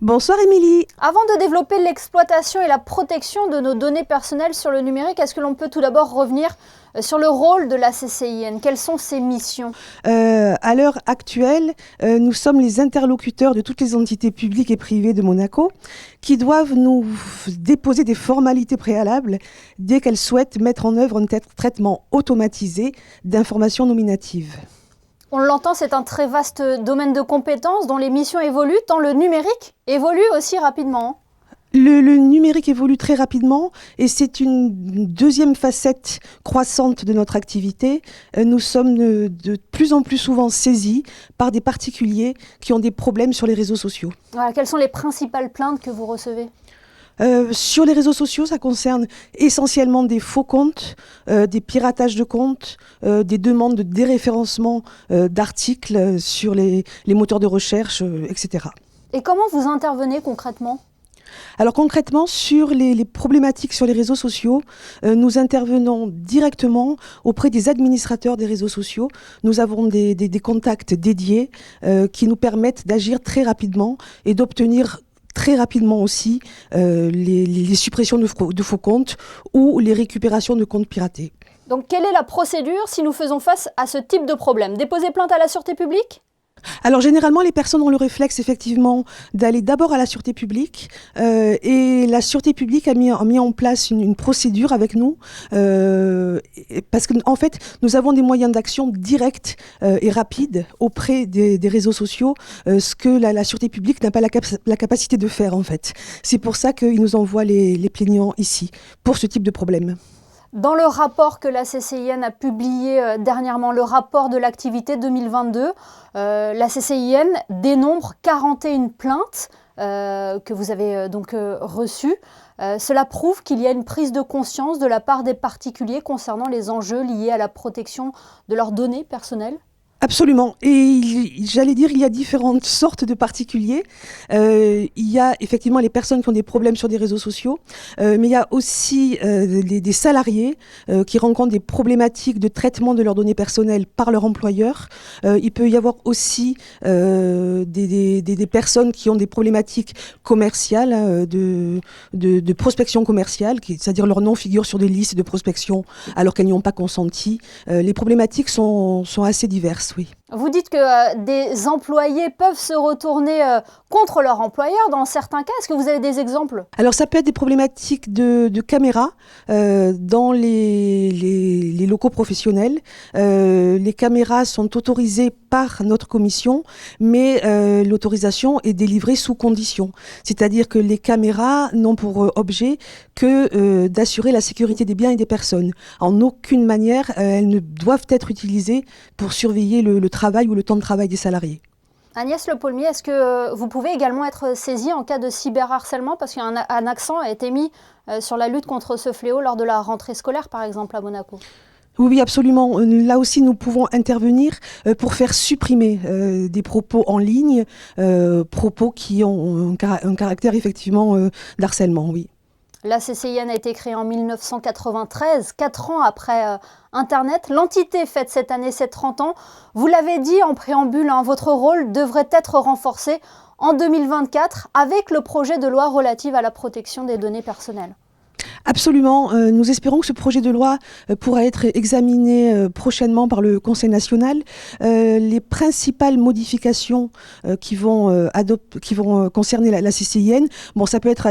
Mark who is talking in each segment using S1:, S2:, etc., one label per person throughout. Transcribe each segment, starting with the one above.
S1: Bonsoir Émilie.
S2: Avant de développer l'exploitation et la protection de nos données personnelles sur le numérique, est-ce que l'on peut tout d'abord revenir sur le rôle de la CCIN? Quelles sont ses missions?
S1: À l'heure actuelle, nous sommes les interlocuteurs de toutes les entités publiques et privées de Monaco qui doivent nous déposer des formalités préalables dès qu'elles souhaitent mettre en œuvre un traitement automatisé d'informations nominatives.
S2: On l'entend, c'est un très vaste domaine de compétences dont les missions évoluent, tant le numérique évolue aussi rapidement.
S1: Le numérique évolue très rapidement et c'est une deuxième facette croissante de notre activité. Nous sommes de plus en plus souvent saisis par des particuliers qui ont des problèmes sur les réseaux sociaux.
S2: Voilà, quelles sont les principales plaintes que vous recevez ?
S1: Sur les réseaux sociaux, ça concerne essentiellement des faux comptes, des piratages de comptes, des demandes de déréférencement d'articles sur les moteurs de recherche, etc.
S2: Et comment vous intervenez concrètement ?
S1: Alors concrètement, sur les problématiques sur les réseaux sociaux, nous intervenons directement auprès des administrateurs des réseaux sociaux. Nous avons des contacts dédiés qui nous permettent d'agir très rapidement et d'obtenir très rapidement aussi les suppressions de faux comptes ou les récupérations de comptes piratés.
S2: Donc quelle est la procédure si nous faisons face à ce type de problème ? Déposer plainte à la sûreté publique ?
S1: Alors généralement, les personnes ont le réflexe effectivement d'aller d'abord à la sûreté publique et la sûreté publique a mis en place une procédure avec nous parce qu'en fait, nous avons des moyens d'action directs et rapides auprès des réseaux sociaux, ce que la sûreté publique n'a pas la capacité de faire en fait. C'est pour ça qu'ils nous envoient les plaignants ici pour ce type de problème.
S2: Dans le rapport que la CCIN a publié dernièrement, le rapport de l'activité 2022, la CCIN dénombre 41 plaintes que vous avez donc reçues. Cela prouve qu'il y a une prise de conscience de la part des particuliers concernant les enjeux liés à la protection de leurs données personnelles.
S1: Absolument. Et j'allais dire, il y a différentes sortes de particuliers. Il y a effectivement les personnes qui ont des problèmes sur des réseaux sociaux, mais il y a aussi des salariés qui rencontrent des problématiques de traitement de leurs données personnelles par leur employeur. Il peut y avoir aussi des personnes qui ont des problématiques commerciales, de prospection commerciale, c'est-à-dire leur nom figure sur des listes de prospection alors qu'elles n'y ont pas consenti. Les problématiques sont assez diverses. Oui.
S2: Vous dites que des employés peuvent se retourner contre leur employeur dans certains cas. Est-ce que vous avez des exemples ?
S1: Alors ça peut être des problématiques de caméras dans les locaux professionnels. Les caméras sont autorisées par notre commission, mais l'autorisation est délivrée sous condition. C'est-à-dire que les caméras n'ont pour objet que d'assurer la sécurité des biens et des personnes. En aucune manière, elles ne doivent être utilisées pour surveiller le travail ou le temps de travail des salariés.
S2: Agnès Le Paulmier, est-ce que vous pouvez également être saisie en cas de cyberharcèlement parce qu'un accent a été mis sur la lutte contre ce fléau lors de la rentrée scolaire, par exemple, à Monaco ?
S1: Oui, absolument. Là aussi, nous pouvons intervenir pour faire supprimer des propos en ligne, propos qui ont un caractère effectivement d'harcèlement, oui.
S2: La CCIN a été créée en 1993, 4 ans après Internet. L'entité fête cette année ses 30 ans. Vous l'avez dit en préambule, votre rôle devrait être renforcé en 2024 avec le projet de loi relatif à la protection des données personnelles.
S1: Absolument. Nous espérons que ce projet de loi pourra être examiné prochainement par le Conseil national. Les principales modifications qui vont concerner la CCIN, bon, ça peut être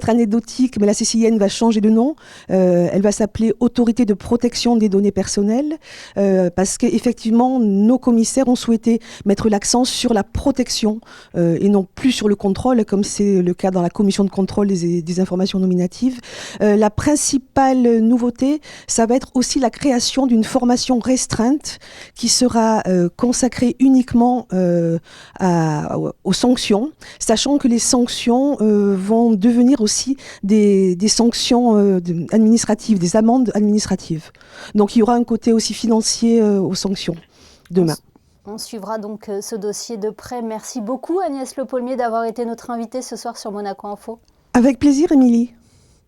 S1: anecdotique, mais la CCIN va changer de nom. Elle va s'appeler Autorité de protection des données personnelles, parce qu'effectivement, nos commissaires ont souhaité mettre l'accent sur la protection et non plus sur le contrôle, comme c'est le cas dans la commission de contrôle des informations nominatives. La principale nouveauté, ça va être aussi la création d'une formation restreinte qui sera consacrée uniquement aux sanctions, sachant que les sanctions vont devenir aussi des sanctions administratives, des amendes administratives. Donc il y aura un côté aussi financier aux sanctions demain.
S2: On suivra donc ce dossier de près. Merci beaucoup Agnès Le Paulmier d'avoir été notre invitée ce soir sur Monaco Info.
S1: Avec plaisir, Émilie.